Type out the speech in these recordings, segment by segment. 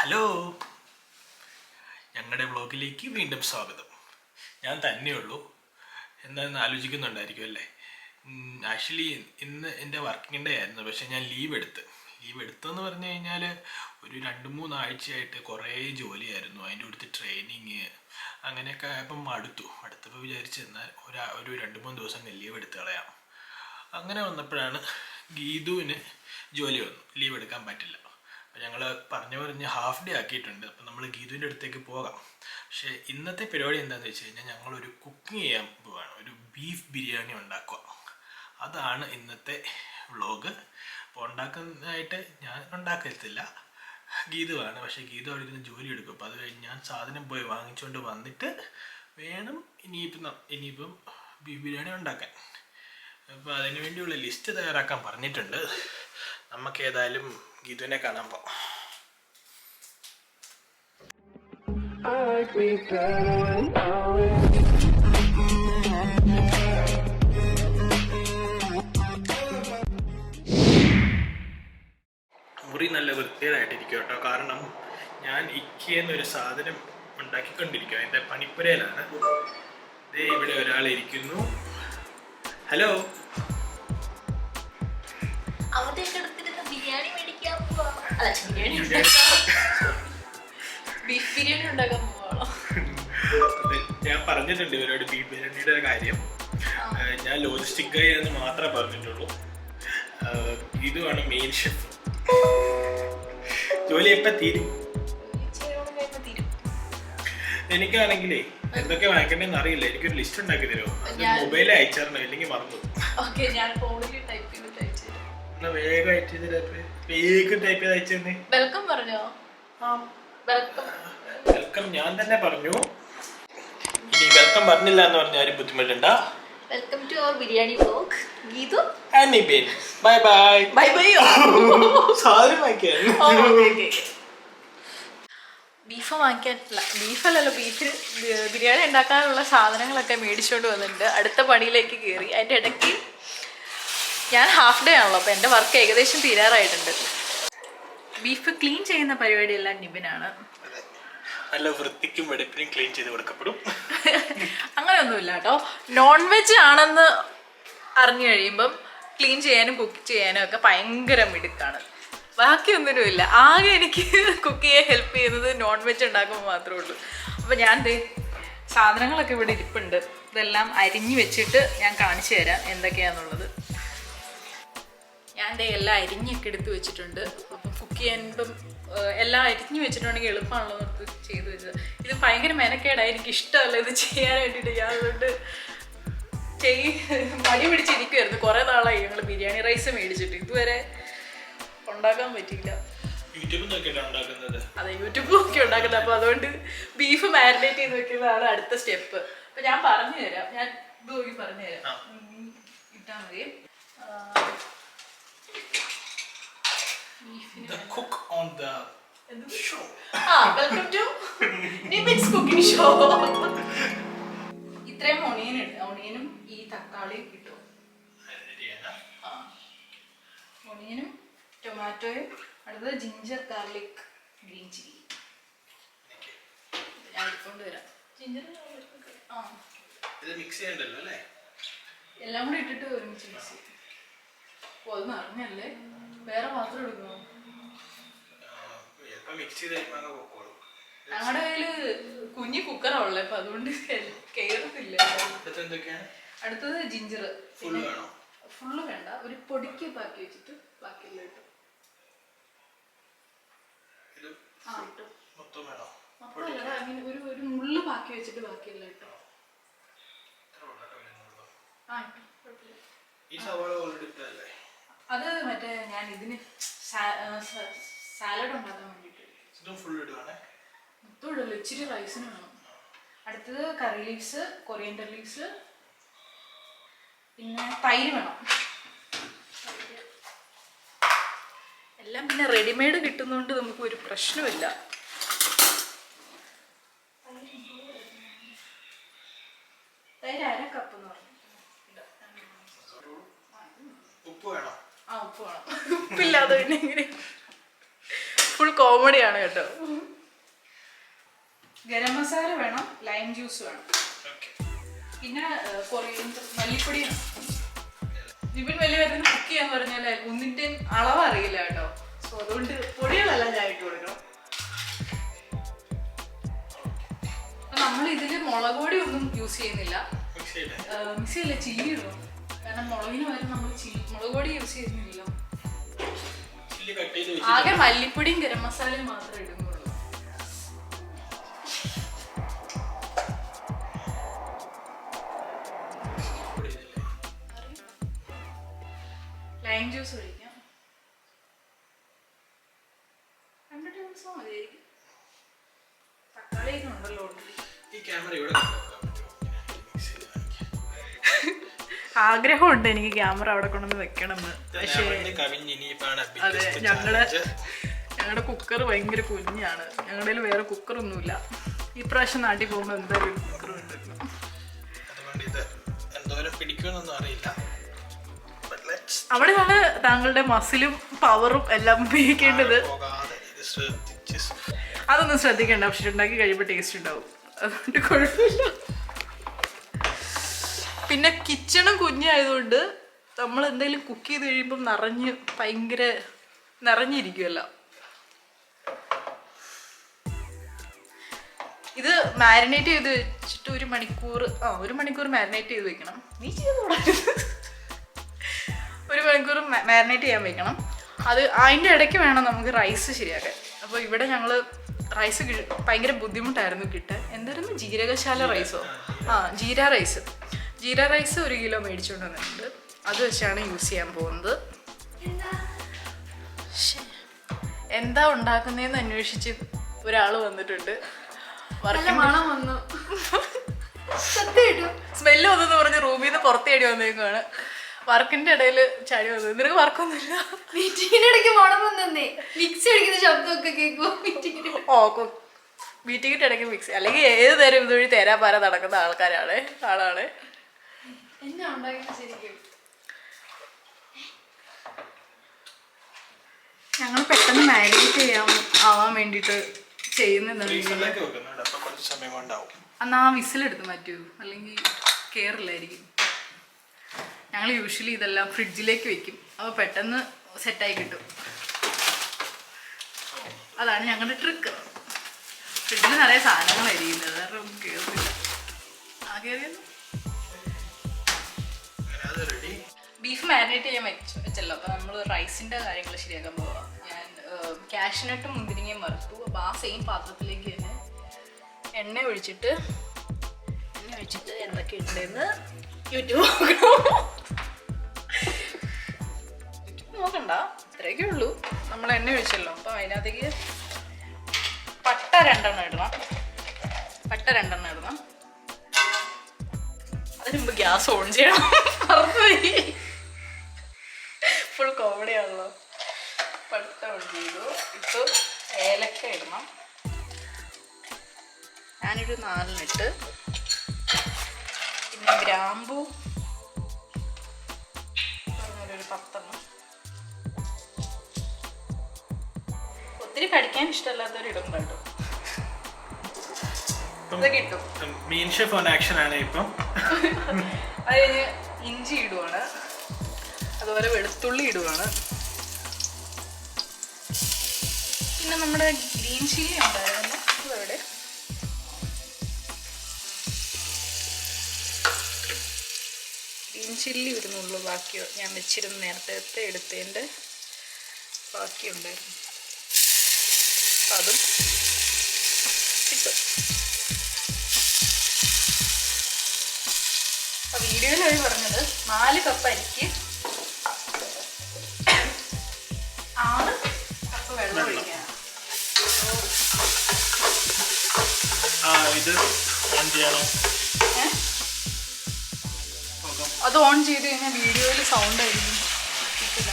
Hello, ഞങ്ങളുടെ വ്ളോഗിലേക്ക് വീണ്ടും സ്വാഗതം. ഞാൻ തന്നെയുള്ളൂ. എന്താണെന്ന് ആലോചിക്കുന്നുണ്ടായിരിക്കും അല്ലേ? ആക്ച്വലി ഇന്ന് എൻ്റെ വർക്കിംഗ് ഡേ ആയിരുന്നു. പക്ഷേ ഞാൻ ലീവ് എടുത്തെന്ന് പറഞ്ഞു കഴിഞ്ഞാൽ ഒരു 2-3 ആഴ്ചയായിട്ട് കുറേ ജോലിയായിരുന്നു. അതിൻ്റെ അടുത്ത് ട്രെയിനിങ് അങ്ങനെയൊക്കെ ആയപ്പം അടുത്തപ്പോൾ വിചാരിച്ച് എന്നാൽ ഒരു 2-3 ദിവസം ലീവ് എടുത്ത് കളയാം. അങ്ങനെ വന്നപ്പോഴാണ് ഗീതുവിന് ജോലി വന്നു. ലീവ് എടുക്കാൻ പറ്റില്ല. അപ്പോൾ ഞങ്ങൾ പറഞ്ഞ് ഹാഫ് ഡേ ആക്കിയിട്ടുണ്ട്. അപ്പം നമ്മൾ ഗീതുവിൻ്റെ അടുത്തേക്ക് പോകാം. പക്ഷേ ഇന്നത്തെ പരിപാടി എന്താണെന്ന് വെച്ച് കഴിഞ്ഞാൽ ഞങ്ങളൊരു കുക്കിംഗ് ചെയ്യാൻ പോവുകയാണ്. ഒരു ബീഫ് ബിരിയാണി ഉണ്ടാക്കുക. അതാണ് ഇന്നത്തെ വ്ളോഗ്. അപ്പോൾ ഉണ്ടാക്കുന്നതായിട്ട് ഞാൻ ഉണ്ടാക്കത്തില്ല, ഗീതുവാണ്. പക്ഷേ ഗീതു അവിടെ ഇരുന്ന് ജോലി എടുക്കും. അപ്പോൾ അത് കഴിഞ്ഞ് ഞാൻ സാധനം പോയി വാങ്ങിച്ചുകൊണ്ട് വന്നിട്ട് വേണം ഇനിയിപ്പം ബീഫ് ബിരിയാണി ഉണ്ടാക്കാൻ. അപ്പോൾ അതിനു വേണ്ടിയുള്ള ലിസ്റ്റ് തയ്യാറാക്കാൻ പറഞ്ഞിട്ടുണ്ട്. നമുക്ക് ഏതായാലും ഗീതുവിനെ കാണാൻ പോകാം. മുറി നല്ല വൃത്തികേടായിട്ടിരിക്കും കേട്ടോ. കാരണം ഞാൻ ഇക്കയെന്നൊരു സാധനം ഉണ്ടാക്കിക്കൊണ്ടിരിക്കുക. എൻ്റെ പണിപ്പുരയിലാണ്. ദേ ഇവിടെ ഒരാളിരിക്കുന്നു. ഹലോ. ബിരിയാണി മേടിക്കാൻ ബീഫ് ബിരിയാണി ഉണ്ടാക്കാൻ പോവാണോ? ഞാൻ പറഞ്ഞിട്ടുണ്ട് ഇവരോട് ബീഫ് ബിരിയാണിയുടെ കാര്യം. ഞാൻ ലോജിസ്റ്റിക് ഗൈ എന്ന് മാത്രമേ പറഞ്ഞിട്ടുള്ളൂ. ഇതുമാണ് മെയിൻ ഷെഫ്. ജോലി എപ്പം തീരും? എനിക്കാണെങ്കിലേ എന്തൊക്കെ വാങ്ങിക്കണ്ടെന്ന് അറിയില്ല. എനിക്കൊരു ലിസ്റ്റ് ഉണ്ടാക്കി തരുമോ? മൊബൈലിൽ അയച്ചാരണോ, ഇല്ലെങ്കിൽ മറന്നു. വേഗം ടൈപ്പ് ചെയ്ത് അയച്ചേ. വെൽക്കം പറഞ്ഞോ? വെൽക്കം ഞാൻ തന്നെ പറഞ്ഞു. ഇനി വെൽക്കം പറഞ്ഞില്ല എന്ന് പറഞ്ഞ ആരും ബുദ്ധിമുട്ടുണ്ട. Welcome to our biryani vlog. Geethu and Nibin. Bye bye. Bye bye. Sari വാങ്ങിക്കാൻ ബീഫ് വാങ്ങിക്കാനില്ല, ബീഫല്ലല്ലോ, ബീഫിന് ബിരിയാണി ഉണ്ടാക്കാനുള്ള സാധനങ്ങളൊക്കെ മേടിച്ചുകൊണ്ട് വന്നിട്ടുണ്ട്. അടുത്ത പണിയിലേക്ക് കയറി. അതിൻ്റെ ഇടയ്ക്ക് ഞാൻ ഹാഫ് ഡേ ആണല്ലോ, അപ്പോൾ എൻ്റെ വർക്ക് ഏകദേശം തീരാറായിട്ടുണ്ട്. ബീഫ് ക്ലീൻ ചെയ്യുന്ന പരിപാടിയെല്ലാം നിബിനാണ്. നല്ല വൃത്തിക്കും വെടുപ്പിനും ക്ലീൻ ചെയ്ത് കൊടുക്കപ്പെടും. അങ്ങനെയൊന്നുമില്ല കേട്ടോ. നോൺ വെജ് ആണെന്ന് അറിഞ്ഞു കഴിയുമ്പം ക്ലീൻ ചെയ്യാനും കുക്ക് ചെയ്യാനും ഒക്കെ ഭയങ്കര മിടുക്കാണ്. ബാക്കിയൊന്നിനുമില്ല. ആകെ എനിക്ക് കുക്ക് ചെയ്യാൻ ഹെൽപ്പ് ചെയ്യുന്നത് നോൺ വെജ് ഉണ്ടാക്കുമ്പോൾ മാത്രമേ ഉള്ളൂ. അപ്പോൾ ഞാൻ സാധനങ്ങളൊക്കെ ഇവിടെ ഇരിപ്പുണ്ട്. ഇതെല്ലാം അരിഞ്ഞു വെച്ചിട്ട് ഞാൻ കാണിച്ചു തരാം എന്തൊക്കെയാണെന്നുള്ളത്. ഞാൻ എല്ലാം അരിഞ്ഞൊക്കെ എടുത്ത് വെച്ചിട്ടുണ്ട്. അപ്പം കുക്ക് ചെയ്യുമ്പം എല്ലാം അരിഞ്ഞു വെച്ചിട്ടുണ്ടെങ്കിൽ എളുപ്പമാണല്ലോ നമുക്ക് ചെയ്ത് വെച്ചത്. ഇത് ഭയങ്കര മെനക്കേടായി, എനിക്ക് ഇഷ്ടമല്ല ഇത് ചെയ്യാൻ വേണ്ടിയിട്ട്. ഞാൻ അതുകൊണ്ട് മടി പിടിച്ചിരിക്കുമായിരുന്നു. കുറേ നാളായി ഞങ്ങൾ ബിരിയാണി റൈസ് മേടിച്ചിട്ട്, ഇതുവരെ ഉണ്ടാക്കാൻ പറ്റിയില്ല. അതെ, യൂട്യൂബ് നോക്കി ഉണ്ടാക്കുന്നത്. അപ്പോൾ അതുകൊണ്ട് ബീഫ് മാരിനേറ്റ് ചെയ്ത് വെക്കുന്നതാണ് അടുത്ത സ്റ്റെപ്പ്. അപ്പം ഞാൻ പറഞ്ഞു തരാം. ഞാൻ ഇത് നോക്കി പറഞ്ഞു തരാം. ഇട്ടാൽ മതി. The cook on the show. Welcome to Nibin's cooking show. ഇത്രയും ഒണിയനും ഈ തക്കാളിയും കിട്ടും. ഒണിയനും ടൊമാറ്റോയും, അടുത്തത് ജിഞ്ചർ ഗാർലിക് ഗ്രീൻ ചില്ലി. ഞാൻ എടുത്തോണ്ട് വരാം. ജിഞ്ചർ ഇത് മിക്സ് ചെയ്യണ്ടല്ലോ അല്ലേ? എല്ലാം കൂടി ഇട്ടിട്ട് ഒരുമിച്ച് മിക്സ് ചെയ്യും. അപ്പോൾ അത് നിറഞ്ഞല്ലേ, വേറെ പാത്രം എടുക്കണോ? ഞങ്ങളുടെ കയ്യില് കുഞ്ഞി കുക്കറാണല്ലേ, അപ്പൊ അതുകൊണ്ട് കയറുന്നില്ല. അടുത്തത് ജിഞ്ചർ. ഫുള്ള് വേണ്ട, ഒരു പൊടിക്ക് ബാക്കി വെച്ചിട്ട് ബാക്കിയെല്ലാം ഇട്ടു. മൊത്തമല്ല, അങ്ങനെ ഒരു മുള്ളു ബാക്കി വെച്ചിട്ട് ബാക്കിയെല്ലാം ഇട്ടു. അത് മറ്റേ ഞാൻ ഇതിന് സാലഡ് ഉണ്ടാക്കാൻ വേണ്ടിട്ട് മൊത്തം ഇടല്ലോ, ഇച്ചിരി റൈസിന് വേണം. അടുത്തത് കറി ലീവ്സ്, കൊറിയൻഡർ ലീവ്സ്, പിന്നെ തൈര് വേണം. എല്ലാം പിന്നെ റെഡിമെയ്ഡ് കിട്ടുന്നതുകൊണ്ട് നമുക്ക് ഒരു പ്രശ്നമില്ല. തൈര് 1/2 കപ്പ് എന്ന് പറഞ്ഞു. ഉപ്പ് വേണം. ഉപ്പില്ലാതെ പിന്നെ എങ്ങനെ? ഫുൾ കോമഡിയാണ് കേട്ടോ. ഗരം മസാല വേണം, ലൈം ജ്യൂസ് വേണം, പിന്നെ മല്ലിപ്പൊടി. ഇവൻ വലിയ കാര്യത്തിന് കുക്ക് ചെയ്യാന്ന് പറഞ്ഞാൽ ഒന്നിന്റെ അളവ് അറിയില്ല കേട്ടോ. സോ അതുകൊണ്ട് പൊടികളെല്ലാം ഞാൻ ഇട്ട് കൊടുക്കണം. അപ്പൊ നമ്മൾ ഇതില് മുളക് പൊടി ഒന്നും യൂസ് ചെയ്യുന്നില്ല, മിക്സ് ചെയ്യില്ല, ചില്ലി ഇടും. കാരണം മുളകിന് വരെ നമ്മൾ മുളക് പൊടി യൂസ് ചെയ്യുന്നില്ല. ആകെ മല്ലിപ്പൊടിയും ഗരം മസാലയും മാത്രമേ ഇടുന്നുള്ളൂ. ലൈം ജ്യൂസ് ഒഴിക്കാം. 2 ടേബിൾ സ്പൂൺ മതിയായിരിക്കും. തക്കാളി ഉണ്ടല്ലോ ഓൾറെഡി. ആഗ്രഹമുണ്ട് എനിക്ക് ക്യാമറ അവിടെ കൊണ്ടുവന്ന് വെക്കണമെന്ന്. പക്ഷേ അതെ, ഞങ്ങളുടെ കുക്കർ ഭയങ്കര കുഞ്ഞാണ്. ഞങ്ങളുടെ വേറെ കുക്കറൊന്നുമില്ല. ഈ പ്രാവശ്യം നാട്ടിൽ പോകുമ്പോൾ എന്തായാലും കുക്കർ ഉണ്ടാക്കണം. അവിടെയാണ് താങ്കളുടെ മസിലും പവറും എല്ലാം ഉപയോഗിക്കേണ്ടത്. അതൊന്നും ശ്രദ്ധിക്കണ്ട, പക്ഷെ ഉണ്ടാക്കി കഴിയുമ്പോൾ ടേസ്റ്റ് ഉണ്ടാവും, അതുകൊണ്ട് കുഴപ്പമില്ല. പിന്നെ കിച്ചണും കുഞ്ഞായതുകൊണ്ട് നമ്മൾ എന്തെങ്കിലും കുക്ക് ചെയ്ത് കഴിയുമ്പം ഭയങ്കര നിറഞ്ഞിരിക്കുമല്ലോ. ഇത് മാരിനേറ്റ് ചെയ്ത് വെച്ചിട്ട് 1 മണിക്കൂർ മാരിനേറ്റ് ചെയ്ത് വെക്കണം. നീ ചെയ്തോടാ. 1 മണിക്കൂർ മാരിനേറ്റ് ചെയ്യാൻ വെക്കണം. അതിൻ്റെ ഇടയ്ക്ക് വേണം നമുക്ക് റൈസ് ശരിയാക്കാൻ. അപ്പോൾ ഇവിടെ ഞങ്ങൾ റൈസ് ഭയങ്കര ബുദ്ധിമുട്ടായിരുന്നു കിട്ടാൻ. എന്തായിരുന്നു, ജീരകശാല റൈസോ? ജീര റൈസ് 1 കിലോ മേടിച്ചുകൊണ്ട് വന്നിട്ടുണ്ട്. അത് വെച്ചാണ് യൂസ് ചെയ്യാൻ പോകുന്നത്. എന്താ ഉണ്ടാക്കുന്നതെന്ന് അന്വേഷിച്ച് ഒരാൾ വന്നിട്ടുണ്ട്. മണം വന്നു, സ്മെല്ല് വന്നെന്ന് പറഞ്ഞ് റൂമിൽ നിന്ന് പുറത്തേടി വന്നേക്കാണ്. വർക്കിന്റെ ഇടയിൽ ചാടി വന്നത്. നിനക്ക് വർക്കൊന്നുമില്ല? മീറ്റിങ്ങിന്റെ ഇടയ്ക്ക് മണം വന്നേ, മിക്സി അടിക്കുന്ന ശബ്ദമൊക്കെ കേൾക്കുമോ മീറ്റിങ്ങിന്? മീറ്റിങ്ങിന്റെ ഇടയ്ക്ക് മിക്സി, അല്ലെങ്കിൽ ഏത് നേരം ഇതുവഴി തേരാപ്പാര നടക്കുന്ന ആളാണ്. എന്നാ ഉണ്ടാക്കുന്നത് ശരിക്കും? ഞങ്ങൾ പെട്ടെന്ന് മാരിനേറ്റ് ആവാൻ വേണ്ടിയിട്ട് ചെയ്യുന്നതാണ്. അന്ന് ആ വിസിലെടുത്ത് മാറ്റൂ, അല്ലെങ്കിൽ കേറില്ലായിരിക്കും. ഞങ്ങൾ യൂഷ്വലി ഇതെല്ലാം ഫ്രിഡ്ജിലേക്ക് വെക്കും, അപ്പോൾ പെട്ടെന്ന് സെറ്റായി കിട്ടും. അതാണ് ഞങ്ങളുടെ ട്രിക്ക്. ഫ്രിഡ്ജിൽ നിറയെ സാധനങ്ങളായിരിക്കുന്നത്, വേറെ ഒന്നും കയറുന്നില്ല. ബീഫ് മാരിനേറ്റ് ചെയ്യാൻ വെച്ചല്ലോ. അപ്പോൾ നമ്മൾ റൈസിൻ്റെ കാര്യങ്ങൾ ശരിയാക്കാൻ പോവാം. ഞാൻ കാഷ്നട്ടും മുന്തിരിങ്ങയും വറുത്തു. അപ്പോൾ ആ സെയിം പാത്രത്തിലേക്ക് തന്നെ എണ്ണ ഒഴിച്ചിട്ട് എന്തൊക്കെ ഉണ്ടെന്ന് യൂട്യൂബ് നോക്കണ്ട, ഇത്രയൊക്കെ ഉള്ളൂ. നമ്മൾ എണ്ണ ഒഴിച്ചല്ലോ, അപ്പം അതിനകത്തേക്ക് പട്ട രണ്ടെണ്ണം ഇടണം. അതിന് മുമ്പ് ഗ്യാസ് ഓൺ ചെയ്യണം. മറന്നുപോയി, ഫുൾ കോമഡിയാണല്ലോ. പട്ട ഓൺ ചെയ്തു. ഇപ്പോൾ ഏലക്ക ഇടണം. ഞാനൊരു 4 ഇട്ട്. പിന്നെ ഗ്രാമ്പൂ ഒരു 10. ഒത്തിരി കടിക്കാൻ ഇഷ്ടമല്ലാത്തവർ ഇടും കേട്ടോ. ഇതൊക്കെ ഇട്ടു. മീൻ ഷെഫ് ഓൺ ആക്ഷൻ ആണ് ഇപ്പം. അത് കഴിഞ്ഞ് ഇഞ്ചി ഇടുവാണ്, അതുപോലെ വെളുത്തുള്ളി ഇടുവാണ്. പിന്നെ നമ്മുടെ ഗ്രീൻ ചില്ലി ഉണ്ടായിരുന്നു, അതവിടെ. ഗ്രീൻ ചില്ലി ഇടുന്നുള്ളൂ, ബാക്കി ഞാൻ വെച്ചിരുന്ന നേരത്തെ എടുത്തതിൻ്റെ ബാക്കി ഉണ്ടായിരുന്നു. അതും കിട്ടും. അപ്പോൾ വീഡിയോയിൽ പറഞ്ഞത് 4 കപ്പ് അരിക്ക് 6 കപ്പ് വെള്ളം ഒഴിക്കണം. ഇത് ഓൺ ചെയ്യണോ? അത് ഓൺ ചെയ്ത് കഴിഞ്ഞാൽ വീഡിയോയിൽ സൗണ്ട് ആയിരിക്കും, കിട്ടില്ല.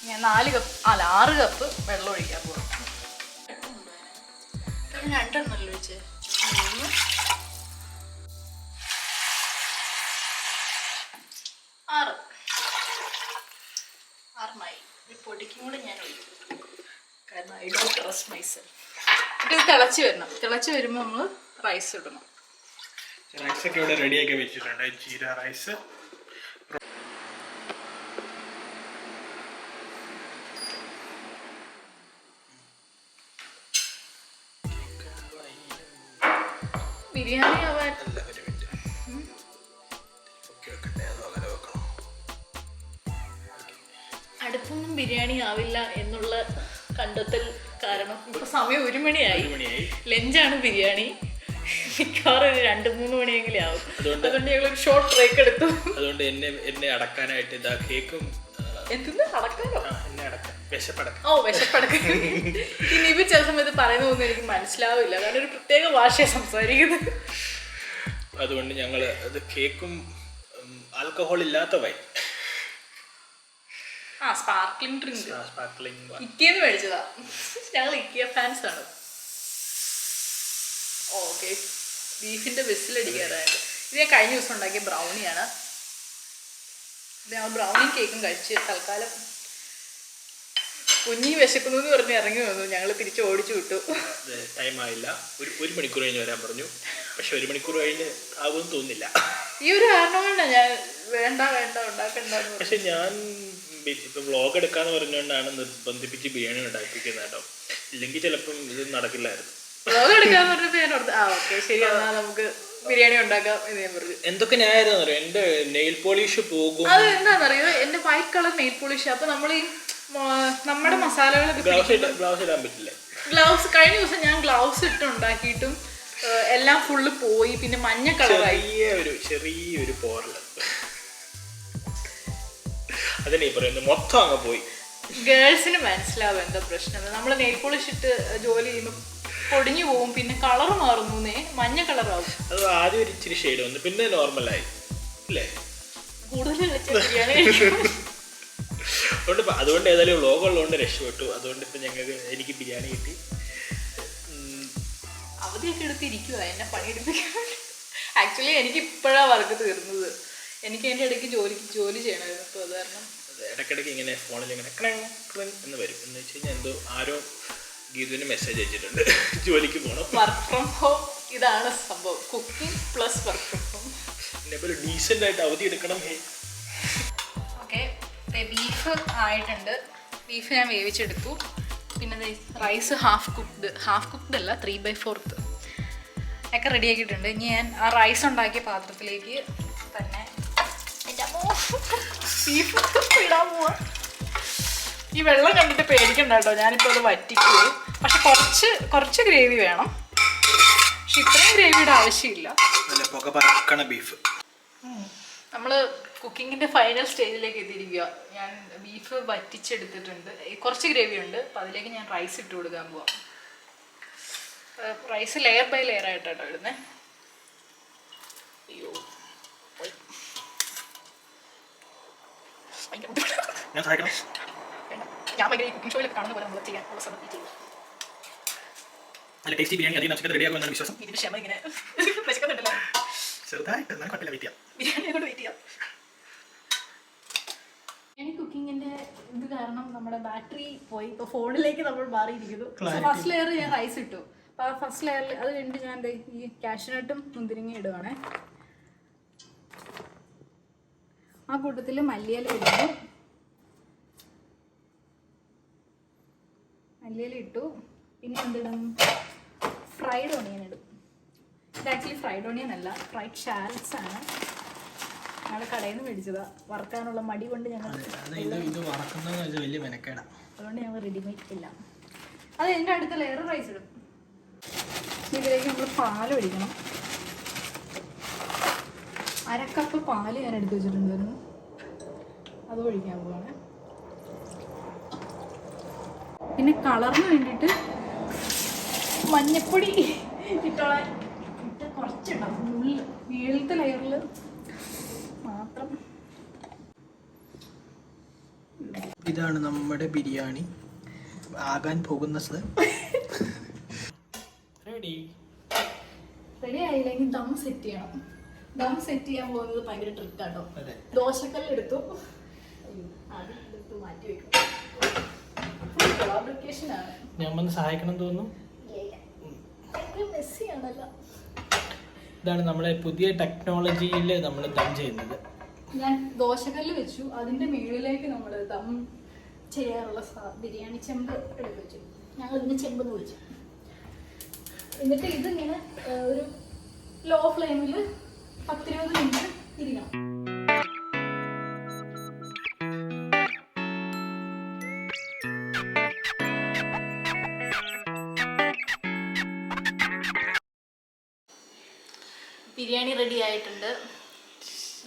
ഞാൻ 6 കപ്പ് വെള്ളം ഒഴിക്കാൻ പോകും. 2 എണ്ണല്ലോ ഒഴിച്ച് 3 6 6മായി. ഈ പൊടിക്കും കൂടെ ഞാൻ ഒഴിക്കും. കാരണം ഐ ഡോണ്ട് ട്രസ്റ്റ് മൈസെൽഫ്. ഇത് തിളച്ച് വരണം. തിളച്ച് വരുമ്പോൾ നമ്മൾ റൈസ് ഇടണം. റൈസൊക്കെ ഇവിടെ റെഡിയാക്കി വെച്ചിട്ടുണ്ട്. ജീര റൈസ്. ബിരിയാണി ആവാൻ അടുത്തൊന്നും ബിരിയാണി ആവില്ല എന്നുള്ള കണ്ടെത്തൽ കാരണം ഇപ്പൊ സമയം 1 മണിയായി. ലഞ്ചാണ് ബിരിയാണി. മിക്കവാറും ഒരു 2-3 മണിയെങ്കിലും ആവും. അതുകൊണ്ട് ഞങ്ങളൊരു ഷോർട്ട് ബ്രേക്ക് എടുത്തു. അതുകൊണ്ട് എന്നെ അടക്കാനായിട്ട് ഇതാ കേക്കും. എന്തെന്ന് അടക്കാനോ? എന്നെ അടക്കാൻ വിശപ്പടക്കം. ഓ വിശപ്പടക്കം. ഇനി ഇപ്പൊ ചില സമയത്ത് പറയുന്നതൊന്നും എനിക്ക് മനസ്സിലാവില്ല, കാരണം ഒരു പ്രത്യേക ഭാഷയെ സംസാരിക്കുന്നത്. അതുകൊണ്ട് ഞങ്ങൾ അത് കേക്കും ആൽക്കഹോൾ ഇല്ലാത്ത വൈൻ, സ്പാർക്ലിംഗ് ഡ്രിങ്ക് ഇക്കിയെന്ന് മേടിച്ചതാ. ഞങ്ങൾ ഇക്കിയ ഫാൻസ് ആണ്. ഓക്കെ, ബീഫിന്റെ വിസിലടിക്കാറായത്. ഇത് ഞാൻ കഴിഞ്ഞ ദിവസം ഉണ്ടാക്കിയ ബ്രൗണിയാണ്. ഇത് ഞങ്ങൾ ബ്രൗണി കേക്കും കഴിച്ച് തൽക്കാലം കുഞ്ഞി വിശക്കുന്നു എന്ന് പറഞ്ഞ് ഇറങ്ങി വന്നു. ഞങ്ങൾ തിരിച്ച് ഓടിച്ചു വിട്ടു. ടൈം ആയില്ല. ഒരു മണിക്കൂർ കഴിഞ്ഞ് വരാൻ പറഞ്ഞു. പക്ഷെ 1 മണിക്കൂർ കഴിഞ്ഞ് ആവുമെന്ന് തോന്നുന്നില്ല. ഈ ഒരു കാരണം കൊണ്ടാ ഞാൻ വേണ്ട ഉണ്ടാക്കണ്ട. പക്ഷെ ഞാൻ ഇപ്പൊ വ്ളോഗ് എടുക്കാന്ന് പറഞ്ഞുകൊണ്ടാണ് നിർബന്ധിപ്പിച്ച് ബിരിയാണി ഉണ്ടാക്കിപ്പിക്കുന്നത് കേട്ടോ. ഇല്ലെങ്കിൽ ചിലപ്പം ഇത് നടക്കില്ലായിരുന്നു. വ്ളോഗ് എടുക്കാന്ന് പറഞ്ഞപ്പോ ഞാൻ ഓർത്ത് ഓക്കെ ശരി, എന്നാ നമുക്ക് ബിരിയാണി ഉണ്ടാക്കാം എന്ന് ഞാൻ പറഞ്ഞു. എന്തൊക്കെ ന്യായമായിരുന്നു അറിയോ, എന്റെ നെയിൽ പോളിഷ് പോകും. അത് എന്താണെന്നറിയോ, എന്റെ വൈറ്റ് കളർ നെയിൽ പോളിഷ്. അപ്പൊ നമ്മൾ ഈ നമ്മുടെ മസാലകളൊക്കെ ഗ്ലൗസ് ഇടാൻ പറ്റില്ല. ഗ്ലൗസ് കഴിഞ്ഞ ദിവസം ഞാൻ ഗ്ലൗസ് ഇട്ട് ഉണ്ടാക്കിയിട്ടും എല്ലാം ഫുള്ള് പോയി. പിന്നെ മഞ്ഞ കളറായി. ചെറിയൊരു പോറല് അതിനെ പറയുന്നത് മൊത്തം അങ്ങ് പോയി. ഗേൾസിന് മനസ്സിലാവും എന്താ പ്രശ്നം. നമ്മൾ നെയിൽ പോളിഷ് ഇട്ട് ജോലി ചെയ്യുമ്പോൾ പൊടിഞ്ഞു പോവും, പിന്നെ കളർ മാറുന്നു, മഞ്ഞ കളറാവും. അത് ആദ്യം ഒരു ഇച്ചിരി ഷെയ്ഡ് വന്നു, പിന്നെ നോർമലായി അല്ലേ. കൂടുതൽ അതുകൊണ്ട് ഏതായാലും വ്ളോഗ് ഉള്ളതുകൊണ്ട് രക്ഷപ്പെട്ടു. അതുകൊണ്ട് ഇപ്പൊ എനിക്ക് ബിരിയാണി കിട്ടി. അവധിയൊക്കെ എടുത്തിരിക്കുക എന്നെ പണിയെടുപ്പിക്കാൻ. ആക്ച്വലി എനിക്ക് ഇപ്പോഴാണ് വർക്ക് തീർന്നത്. എനിക്ക് അതിൻ്റെ ഇടയ്ക്ക് ജോലി ചെയ്യണമായിരുന്നു. അപ്പോൾ അത് കാരണം ഇടയ്ക്കിടയ്ക്ക് ഇങ്ങനെ ഫോണിൽ ഇങ്ങനെ എന്ന് വരും. എന്ന് വെച്ച് കഴിഞ്ഞാൽ എന്തോ ആരോ ഗീതുവിന് മെസ്സേജ് അയച്ചിട്ടുണ്ട് ജോലിക്ക് പോകണം. വർക്ക് ഫ്രം ഹോം ഇതാണ് സംഭവം. Cooking plus work from home. എന്നെപ്പോലെ ഡീസൻ്റ് ആയിട്ട് അവധി എടുക്കണം. ഓക്കെ, ബീഫ് ആയിട്ടുണ്ട്. ബീഫ് ഞാൻ വേവിച്ചെടുത്തു. പിന്നെ റൈസ് ഹാഫ് കുക്ക്ഡ് അല്ല 3/4 ഒക്കെ റെഡിയാക്കിയിട്ടുണ്ട്. ഇനി ഞാൻ ആ റൈസ് ഉണ്ടാക്കിയ പാത്രത്തിലേക്ക് തന്നെ ബീഫ് ഇടാൻ പോവാ. ഈ വെള്ളം കണ്ടിട്ട് പേടിക്കണ്ട കേട്ടോ, ഞാനിപ്പോൾ അത് വറ്റിക്കുക. പക്ഷെ കുറച്ച് ഗ്രേവി വേണം. പക്ഷെ ഇത്രയും ഗ്രേവിയുടെ ആവശ്യമില്ല. ബീഫ് നമ്മൾ കുക്കിങ്ങിൻ്റെ ഫൈനൽ സ്റ്റേജിലേക്ക് എത്തിയിരിക്കുക. ഞാൻ ബീഫ് വറ്റിച്ചെടുത്തിട്ടുണ്ട്. കുറച്ച് ഗ്രേവി ഉണ്ട്. അപ്പം അതിലേക്ക് ഞാൻ റൈസ് ഇട്ട് കൊടുക്കാൻ പോവാം. റൈസ് ലെയർ ബൈ ലെയർ ആയിട്ടാട്ടോ ഇടുന്നത്. അയ്യോ, ഞാൻ ഭയങ്കര കുക്കിംഗ് ഷോയിലൊക്കെ കാണുന്ന പോലെ നമ്മൾ ചെയ്യാൻ ഉള്ള സമയത്ത് ചെയ്യും. നല്ല ടേസ്റ്റി ബിരിയാണി അധികം റെഡിയാക്കുമെന്നാണ് വിശ്വാസം. ഇതിന് ക്ഷമ ഇങ്ങനെ വിശക്കുന്നുണ്ടല്ലോ. ചെറുതായിട്ട് വെയിറ്റ് ചെയ്യാം. ബിരിയാണിയെ കൊണ്ട് വെയിറ്റ് ചെയ്യാം. എനിക്ക് കുക്കിങ്ങിന്റെ ഇത് കാരണം നമ്മുടെ ബാറ്ററി പോയി. ഇപ്പോൾ ഫോണിലേക്ക് നമ്മൾ മാറിയിരിക്കുന്നു. ഫസ്റ്റ് ലെയർ ഞാൻ റൈസ് ഇട്ടു. അപ്പോൾ ആ ഫസ്റ്റ് ലെയറിൽ അത് കഴിഞ്ഞിട്ട് ഞാൻ ഈ കാഷ്യൂനട്ടും മുന്തിരിങ്ങ ഇടുവാണേ. ആ കൂട്ടത്തിൽ മല്ലിയില ഇടുന്നു. മല്ലിയില ഇട്ടു. പിന്നെ എന്തിടും, ഫ്രൈഡ് ഓണിയൻ ഇടും. ഇത് ആക്ച്വലി ഫ്രൈഡ് ഓണിയൻ അല്ല, ഫ്രൈഡ് ഷാലറ്റ്സ് ആണ്. ഞങ്ങൾ കടയിൽ നിന്ന് മേടിച്ചതാ. വറക്കാനുള്ള മടി കൊണ്ട് ഞങ്ങൾ അതുകൊണ്ട് ഞങ്ങൾ റെഡിമെയ്ഡ് ഇല്ല. അത് എൻ്റെ അടുത്ത ലെയർ റൈസ് ഇടും. ഇതിലേക്ക് നമ്മൾ പാൽ ഒഴിക്കണം. 1/2 കപ്പ് പാല് ഞാൻ എടുത്ത് വെച്ചിട്ടുണ്ടായിരുന്നു. അത് ഒഴിക്കാൻ പോവാണ്. പിന്നെ കളറിന് വേണ്ടിയിട്ട് മഞ്ഞപ്പൊടി ഇട്ടോളാൻ കുറച്ചുണ്ടാവും. വീഴത്തെ ലെയറിൽ മാത്രം. ഇതാണ് നമ്മുടെ ബിരിയാണി ആകാൻ പോകുന്നത്. റെഡി ആയില്ലെങ്കിൽ ദം സെറ്റ് ചെയ്യണം. ദം സെറ്റ് ചെയ്യാൻ പോകുന്നത് ഭയങ്കര ട്രിക്കാട്ടോ. ദോശക്കല്ല് എടുത്തു, മാറ്റി വെക്കും. കൊളാബറേഷൻ ആണ്. ഞാൻ വന്ന് സഹായിക്കണം തോന്നുന്നു. മെസ്സിയാണല്ലോ. ഇതാണ് നമ്മുടെ പുതിയ ടെക്നോളജിയിൽ നമ്മൾ ദം ചെയ്യുന്നത്. ഞാൻ ദോശക്കല്ല് വെച്ചു, അതിന്റെ മുകളിലേക്ക് നമ്മൾ ദം ചെയ്യാറുള്ള ബിരിയാണി ചെമ്പ് എടുത്ത് വെച്ചു. ഞങ്ങൾ ഇതിന് ചെമ്പ് എന്ന് വിളിച്ചു. എന്നിട്ട് ഇതിങ്ങനെ ഒരു ലോ ഫ്ലെയിമിൽ 10-20 മിനിറ്റ് ഇരിക്കണം. ബിരിയാണി റെഡി ആയിട്ടുണ്ട്.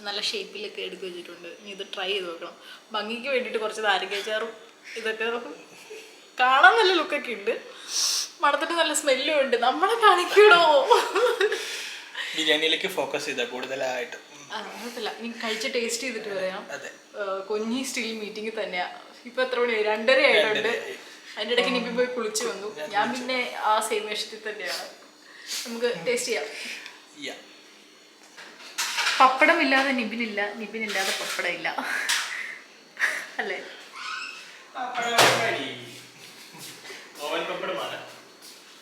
നല്ല ഷേപ്പിലൊക്കെ എടുത്ത് വെച്ചിട്ടുണ്ട്. ഇനി ഇത് ട്രൈ ചെയ്ത് നോക്കണം. ഭംഗിക്ക് വേണ്ടിയിട്ട് കുറച്ച് നാരങ്ങാച്ചാറും ഇതൊക്കെ കാണാൻ നല്ല ലുക്കൊക്കെ ഉണ്ട്. മണത്തിട്ട് നല്ല സ്മെല്ലും ഉണ്ട്. നമ്മളെ കാണിക്കണോ? ബിരിയാണിയിലേക്ക് ഫോക്കസ് ചെയ്താൽ കൂടുതലായിട്ട് കുഴപ്പമില്ല. ഇനി കഴിച്ച് ടേസ്റ്റ് ചെയ്തിട്ട് പറയാം. കൊഞ്ഞി സ്റ്റിൽ മീറ്റിംഗ് തന്നെയാ. ഇപ്പൊ എത്ര മണി? 2:30 ആയിട്ടുണ്ട്. അതിൻ്റെ ഇടയ്ക്ക് നിപ്പി പോയി കുളിച്ച് വന്നു. ഞാൻ പിന്നെ ആ സെയിം വേഷത്തിൽ തന്നെയാണ്. നമുക്ക് ടേസ്റ്റ് ചെയ്യാം. പപ്പടം ഇല്ലാതെ നിബിനില്ല, നിബിനില്ലാതെ പപ്പടം ഇല്ല അല്ലേ?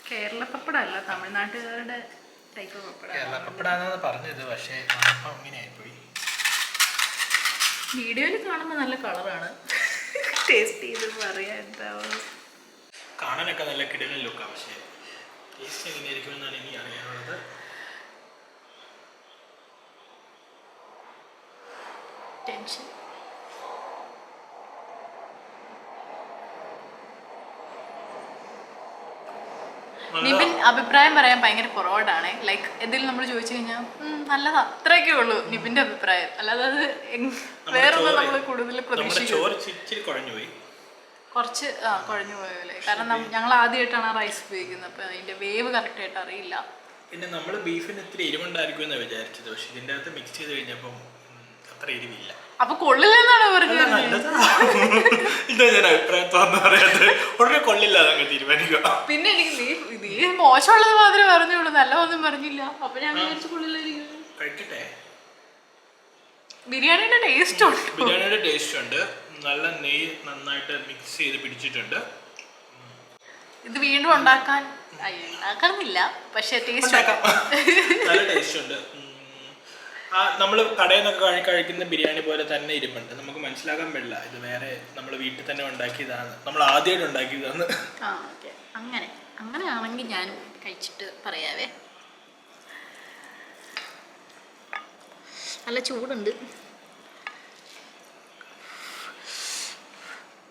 കേരള പപ്പടം അല്ല, തമിഴ്നാട്ടുകാരുടെ ടൈപ്പ് പപ്പടം പറഞ്ഞത്. പക്ഷേ വീഡിയോയിൽ കാണുമ്പോൾ നല്ല കളറാണ്. ടേസ്റ്റ് ചെയ്ത് പറയാൻ എന്താവും. കാണാനൊക്കെ നല്ല കിടിലൻ ലുക്കാണ്. പക്ഷേ ടേസ്റ്റ് എങ്ങനെയായിരിക്കുമെന്നാണ് എനിക്ക് അറിയാനുള്ളത്. ടെൻഷൻ. നിബിൻ അഭിപ്രായം പറയാൻ ഭയങ്കര പുറകോട്ടാണ്. ലൈക്ക് എന്തെങ്കിലും നമ്മൾ ചോദിച്ചു കഴിഞ്ഞാൽ നല്ലതാ, അത്രയൊക്കെ ഉള്ളൂ നിബിന്റെ അഭിപ്രായം. അല്ലാതെ അത് വേറൊന്നും നമ്മൾ കൂടുതൽ പ്രതീക്ഷിക്കും. കുറച്ച് കുഴഞ്ഞു പോയല്ലേ? കാരണം ഞങ്ങൾ ആദ്യമായിട്ടാണ് റൈസ് ഉപയോഗിക്കുന്നത്. അപ്പൊ അതിന്റെ വേവ് കറക്റ്റ് ആയിട്ട് അറിയില്ല. പിന്നെ നമ്മൾ ബീഫിന് ഇത്തിരി എരിവുണ്ടായിരിക്കും എന്നാണ് വിചാരിച്ചത്. പക്ഷെ ഇതിൻ്റെ അകത്ത് മിക്സ് ചെയ്ത് കഴിഞ്ഞപ്പം അത്ര എരിവില്ല. അപ്പൊ കൊള്ളില്ലെന്നാണ് പറഞ്ഞത്. ഇതാ ഞാൻ അഭിപ്രായം തോന്നുന്നു പറയാത്തത്. ഉടനെ കൊള്ളില്ല അതങ്ങ് തീരുമാനിക്കുക. പിന്നെ എനിക്ക് നീ മോശമുള്ളത് മാത്രമേ പറഞ്ഞുള്ളൂ, നല്ലതൊന്നും പറഞ്ഞില്ല. അപ്പൊ ഞാൻ വിചാരിച്ചു കൊള്ളില്ലായിരിക്കും. കഴിക്കട്ടെ. ബിരിയാണിയുടെ ടേസ്റ്റ് ഉണ്ട്. ബിരിയാണിയുടെ ടേസ്റ്റ് ഉണ്ട്. നല്ല നെയ്യ് നന്നായിട്ട് മിക്സ് ചെയ്ത് പിടിച്ചിട്ടുണ്ട്. ഇത് വീണ്ടും ഉണ്ടാക്കാനില്ല, പക്ഷെ ടേസ്റ്റ് നല്ല ടേസ്റ്റ് ഉണ്ട്. നമ്മൾ കടയിൽ നിന്നൊക്കെ കഴിക്കുന്ന ബിരിയാണി പോലെ തന്നെ ഇരിപ്പുണ്ട്. നമുക്ക് മനസ്സിലാക്കാൻ പറ്റില്ല ഇത് വേറെ നമ്മൾ വീട്ടിൽ തന്നെ ഉണ്ടാക്കിയതാണ്, നമ്മൾ ആദ്യമായിട്ട് ഉണ്ടാക്കിയതാണ്. അങ്ങനെയാണെങ്കിൽ ഞാൻ കഴിച്ചിട്ട് പറയാവേ. നല്ല ചൂടുണ്ട്,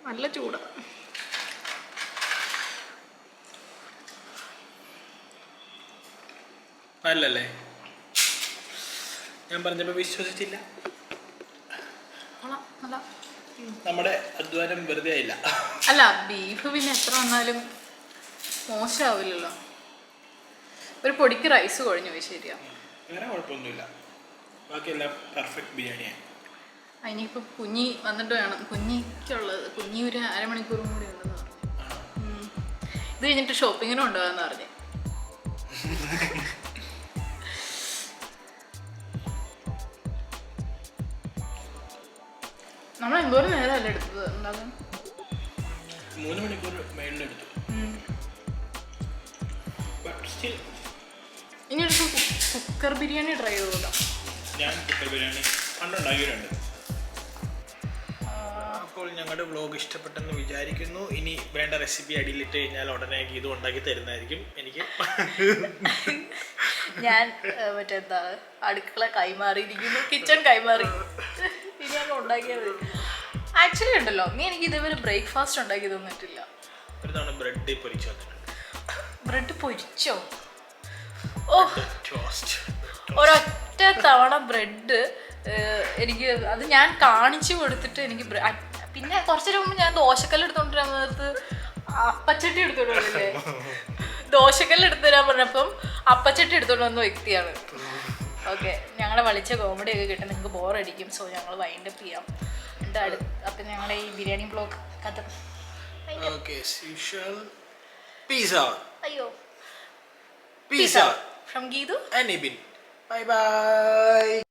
നല്ല ചൂട്. നല്ലല്ലേ? ഞാൻ പറഞ്ഞപ്പോൾ വിശ്വസിച്ചില്ല. നമ്മുടെ അധ്വാനം വെറുതെ ആയില്ല. അല്ല, ബീഫ് പിന്നെ എത്ര വന്നാലും മോശമാവില്ലല്ലോ. ഒരു പൊടിക്ക് റൈസ് കുഴഞ്ഞു പോയി. ശരിയാ, വേറെ കുഴപ്പമൊന്നുമില്ല. ബാക്കിയെല്ലാം പെർഫെക്റ്റ് ബിരിയാണിയാണ്. അതിനിപ്പോ കുഞ്ഞി വന്നിട്ട് വേണം. കുഞ്ഞിക്കുള്ളത് കുഞ്ഞി ഒരു അരമണിക്കൂറും കൂടി ഉണ്ടെന്ന് പറഞ്ഞു. ഇത് കഴിഞ്ഞിട്ട് ഷോപ്പിങ്ങിനും ഉണ്ടാകാന്ന് പറഞ്ഞു. നമ്മൾ എന്തോരം നേരമല്ല എടുത്തത് ഉണ്ടാകാൻ? 3 മണിക്കൂർ മേളിലെടുത്തു. ഇനി ഒരു കുക്കർ ബിരിയാണി ട്രൈ ചെയ്ത് നോക്കാം. ഞാൻ കുക്കർ ബിരിയാണി പണ്ടുണ്ടാക്കിയിട്ടുണ്ട്. അപ്പോൾ ഞങ്ങളുടെ വ്ലോഗ് ഇഷ്ടപ്പെട്ടെന്ന് വിചാരിക്കുന്നു. ഇനി വേണ്ട റെസിപ്പി അടിയിലിട്ട് കഴിഞ്ഞാൽ ഉടനെ ഇത് ഉണ്ടാക്കി തരുന്നതായിരിക്കും. എനിക്ക് ഞാൻ മറ്റെന്താ അടുക്കള കൈമാറിയിരിക്കുന്നു, കിച്ചൺ കൈമാറി. ഇനി ഞങ്ങൾ ഉണ്ടാക്കിയത് ആക്ച്വലി ഉണ്ടല്ലോ, നീ എനിക്ക് ഇതേപോലെ ബ്രേക്ക്ഫാസ്റ്റ് ഉണ്ടാക്കി തന്നിട്ടില്ല. ഒരു തവണ ബ്രെഡ് പൊരിച്ചു തന്നിട്ടുണ്ട്. ബ്രെഡ് പൊരിച്ചോ? ഓ, ഒരൊറ്റ തവണ ബ്രെഡ് എനിക്ക് അത് ഞാൻ കാണിച്ചു കൊടുത്തിട്ട് എനിക്ക് പിന്നെ കുറച്ചു മുമ്പ് ഞാൻ ദോശക്കല്ല് എടുത്തോണ്ടിരാൻ നേരത്ത് അപ്പച്ചട്ടി എടുത്തോണ്ട് വന്നില്ലേ? ദോശക്കല്ല് എടുത്തു തരാൻ പറഞ്ഞപ്പം അപ്പച്ചട്ടി എടുത്തോണ്ട് വന്ന വ്യക്തിയാണ്. ഓക്കെ, ഞങ്ങളെ വിളിച്ച കോമഡി ഒക്കെ കിട്ടും, നിങ്ങൾക്ക് ബോറടിക്കും. സോ ഞങ്ങൾ വൈൻഡ് അപ്പ് ചെയ്യാം. അപ്പം ഞങ്ങളെ ഈ ബിരിയാണി ബ്ലോഗ് കഥ അയ്യോ Peace out from Geetu and Nibin. Bye bye.